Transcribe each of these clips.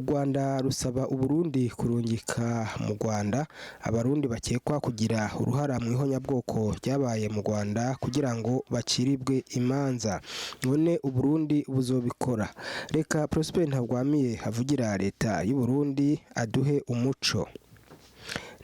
Rwanda rusaba Uburundi kurungika mu Rwanda abarundi bakekwa kugira uruhara mu ihonyabwoko ryabaye mu Rwanda kugira ngo baciribwe imanza. None Uburundi buzobikora? Reka Prosper Ntagwamiye havugira leta y'u Burundi aduhe umuco.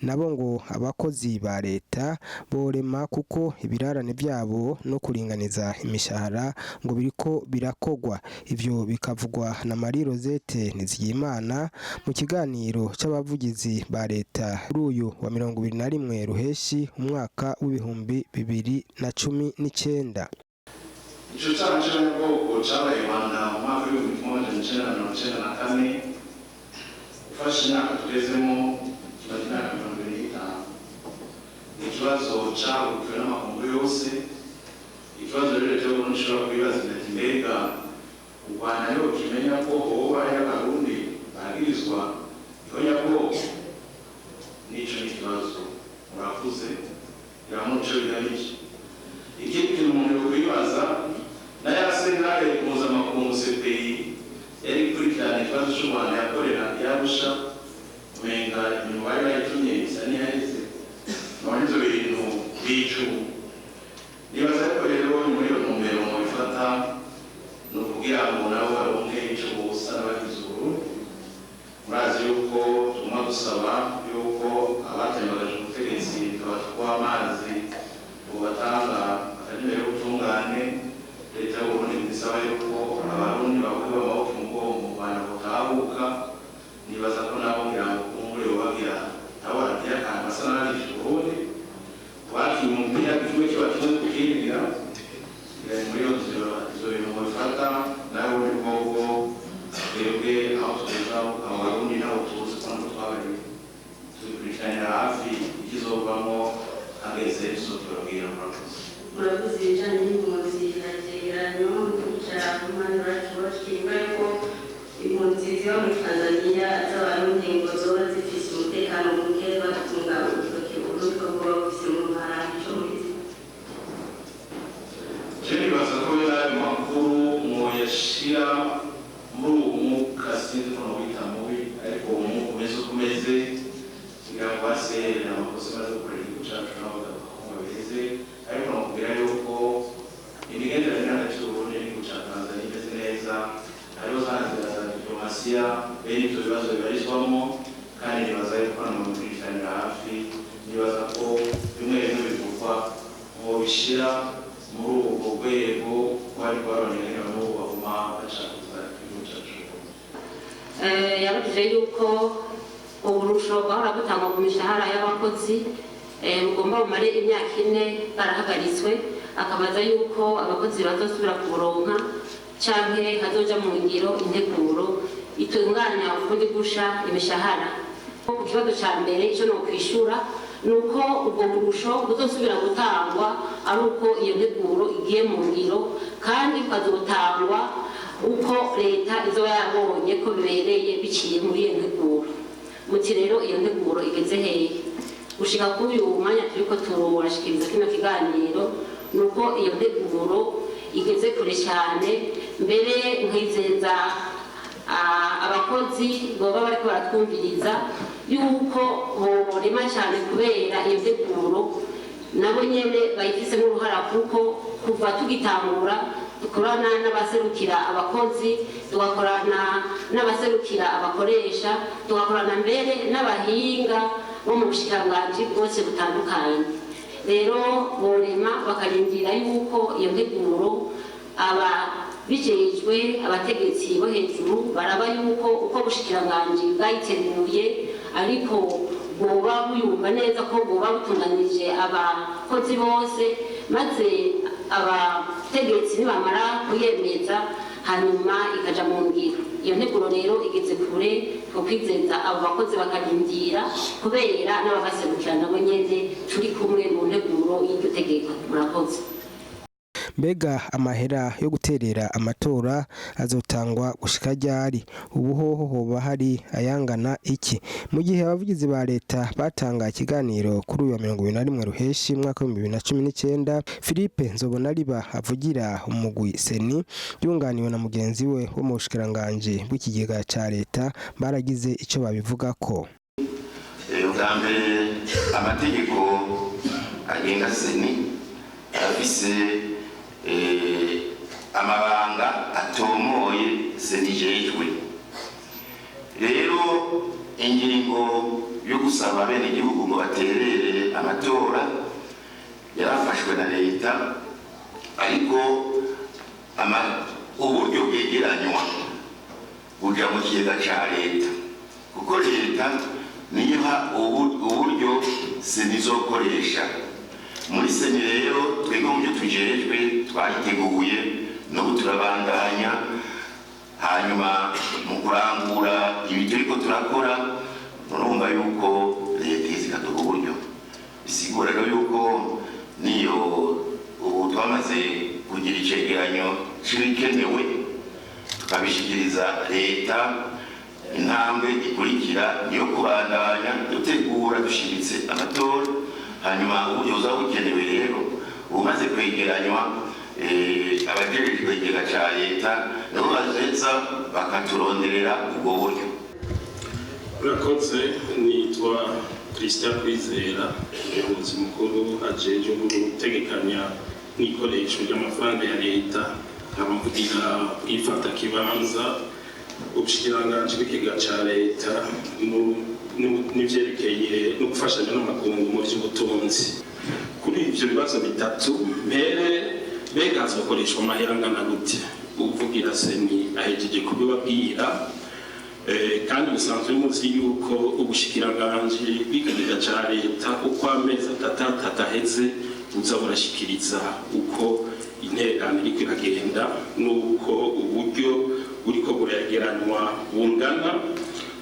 Nabo ngo abakozi ba leta borema kuko ibirarane byabo no kuringaniza imishahara ngo biriko birakogwa. Ivyo bikavugwa na Marie Rosette Nizigiyimana mu kiganiro c'abavugizi ba leta kuri uyu wa 21 Ruheshi umwaka w'ibihumbi 2019. Ico cyaha cy'ubwoko cyabaye Rwanda mu mwaka w'ibihumbi 1994 ufashe imyaka tugezemo ikibazo cyahuye n'amakungu yose. Ikibazo rero cyo nshobora kwibaza ati mbega u Rwanda rero kimenya ko hoba ari abarundi bagirizwa ihonyabwoko? Nico ni ikibazo murakuze iramuco bigamije. Ikindi kintu umuntu yakwibaza na yasenare mpuzamakungu CPI yari kurikirana ikibazo cy'u Rwanda yakorera yarusha umenga imibare yayitumye isa n'iyaheze. None ibyo bintu bicu nibaza ko rero muri iyo ntumbero mu bifata ni ukugira ngo nabo baronke icyo busa n'abagize Uburundi. Murazi yuko tuguma dusaba yuko abatembagaje ubutegetsi bikabatwa amazi bubatanga akanyemera ubutungane. Leta y'u Burundi isaba yuko abarundi bavuye amaboko mu mugongo mu Rwanda butahuka. Nibaza ko nabo ngira ngo kumure bagira nabo baragira akantu basa n'ababishe Uburundi wakiye umupira kimwe kibakize kukiringira muri iyo nzira izo bintu mubifata nawe uri bwoko twebwe aho tugeza abarundi nabo tuzi kandi twabaye tubikurikiranira hafi ikizovamo hageze isotobabwira murakoze ibijyanye n'impunzi iragereranyo kwicara ku mpande bakimba yuko impunzi ziba muri Tanzania z'abarundi ngo zoba zifise umutekano muke bagatunga urutoki Uburundi ko baba bufise mu ntara ico mubizi. Nibaza ko ayo makuru mwoyashira muri uwo mwuka sinzi ko nowita mubi ariko uwo mwuka umeze uko umeze kugira ngo baserere amakosa maze gukorera igihugu cacu n'abagabo babeze. Ariko nakubwira yuko imigenderanire hagati y'Uburundi n'igihugu ca Tanzania imeze neza. Hariho za nzira za diplomasiya bene ivyo bibazo bibarizwamo kandi nibaza yuko no mubikurikiranira hafi. Nibaza ko bimwe bimwe bivugwa mubishira muri ubwo rwego bari baronera n'ubu baguma bashaka kuzana igihugu cacu. Yabujije yuko uburusho bwahora butangwa ku mishahara y'abakozi bugomba bumare imyaka 4 barahagaritswe. Akabaza yuko abakozi bazosubira kuburonka canke hazoja mu ngiro integuro itunganya ukundi gusha imishahara. Ku kibazo ca mbere ico no kwishura nuko ubwo burusho buzosubira gutangwa ari uko iyo nteguro igiye mu ngiro kandi ukazotangwa uko leta izoba yabonye ko bibereye biciye muri iyo nteguro. Muti rero iyo nteguro igeze hehe? Gushika kuri uyu mwanya turiko turashikiriza kino kiganiro nuko iyo nteguro igeze kure cyane. Mbere nkizeza abakozi boba bariko baratwumviriza yuko borema cyane kubera iyo nteguro nabo nyene bayifise n'uruhara kuko kuva tugitangura dukorana n'abaserukira abakozi, tugakorana n'abaserukira abakoresha, tugakorana mbere n'abahinga bo mu bushikiranganji bwose butandukanye. Rero borema bakarindira yuko iyo nteguro bijejwe abategetsi bo hejuru baraba yuko uko bushikiranganji bwayiteguye ariko boba buyumva neza ko boba butunganije abakozi bose, maze abategetsi nibamara kuyemeza hanyuma ikaja mu ngiro. Iyo nteguro rero igeze kure ko kwizeza abo bakozi bakarindira kubera n'ababaserukira nabo nyene turi kumwe mu nteguro y'iryo tegeko. Murakoze. mbega amahera yo guterera amatora azotangwa gushika ryari? Ubu hoho hoba hari ayangana iki? Mu gihe abavugizi ba leta batanga ikiganiro kuri uyu wa 21 Ruheshi mwaka wa 2019, Philippe Nzobonariba avugira umugwi Seni yunganiwe na mugenzi we wo mu bushikiranganje bw'ikigega ca leta baragize ico babivugako. Ubwambere amategeko agenga Seni afise amabanga atomoye Seni jejwe. Rero ingingo yo gusaba bene igihugu ngo baterere amatora yarafashwe na leta, ariko uburyo bwegeranywa buja mu kigega ca leta, kuko leta niha uburyo Seni izokoresha. Muri Seni rero twebwe mu byo tujejwe twariteguye no turabandanya, hanyuma mu kurangura ibyo ariko turakora urumva yuko leta izikaduha uburyo. Bisigura rero yuko niyo ubu twamaze kugira icegeranyo c'ibikenewe tukabishikiriza leta, intambwe ikurikira niyo kubandanya dutegura dushimitse amatora, hanyuma uburyo buzoba bukenewe rero bumaze kwegeranywa abajejwe ikigega ca leta nabo bazeza bakaturonderera ubwo buryo. Urakoze. Nitwa Christian Kwizera, umuyobozi mukuru ajejwe gutegekanya n'ikoresho ry'amafaranga ya leta, abavugira ifata kibanza ubushikiranganje bw'ikigega ca leta n'ivyerekeye no gufashanya n'amakungu mu by'ubutunzi. Kuri ivyo bibazo bitatu, mbega hazokoreshwa amahera angana gute? Uvugira Seni ahejeje kubibabwira, kandi bisanzwe muzi yuko ubushikiranganje bw'ikigega ca leta uko amezi atatu aheze buza burashikiriza uko intererano iriko iragenda n'uko uburyo buriko burageranywa bungana.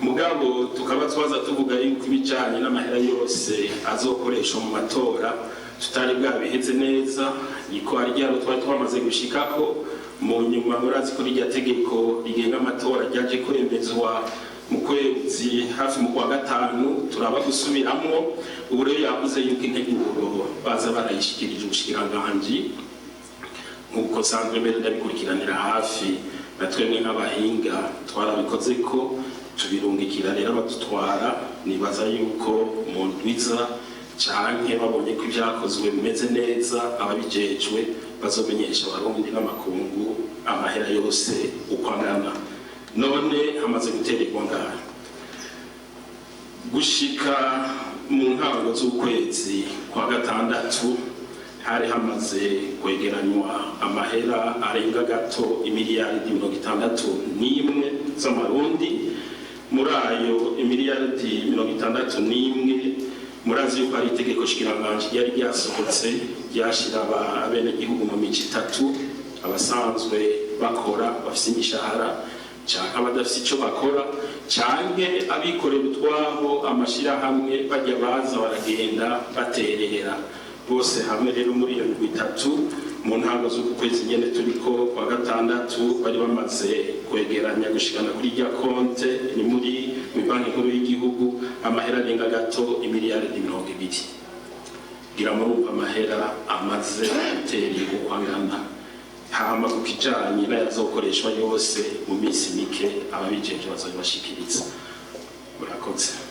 Mugabo tukaba twaza tuvuga yuko ibijanye n'amahera yose azokoreshwa mu matora tutari bwabiheze neza, niko ari ryaro twari twamaze gushikako. Mu nyuma murazi ko irya tegeko rigenga amatora ryaje kwemezwa mu kwezi hafi mu kwa gatanu, turaba gusubiramwo. Ubu rero yavuze yuko integuro baza barayishikirije ubushikiranganje, nk'uko sanzwe mbere ndabikurikiranira hafi, na twemwe nk'abahinga twarabikoze ko tubirungikira rero abadutwara. Nibaza yuko mu ndwiza canke babonye ko ibyakozwe bimeze neza, ababijejwe bazomenyesha abarundi n'amakungu amahera yose uko angana. None hamaze gutererwa ngaho gushika mu ntango z'ukwezi kwa gatandatu, hari hamaze kwegeranywa amahera arenga gato imiliyaridi 61 z'amarundi. Muri ayo imiliyaridi 61, murazi yuko ari itegeko shikiranganje ryari ryasohotse ryashira abenegihugu mu mico itatu: abasanzwe bakora bafise imishahara, canke abadafise ico bakora, canke abikorera utwabo amashirahamwe bajya baza baragenda baterera. Bose hamwe rero muri iyo bitatu mu ntango z'uku kwezi nyene turiko kwa gatandatu bari bamaze kwegeranya gushikana kuri rya konte ni muri banki nkuru y'igihugu amahera arenga gato imiliyaridi 20. Gira muri amahera amaze gutera ukwangana. Hama ku kijanye n'ayazokoreshwa yose mu minsi mike ababijeje bazobashikiriza. Murakoze.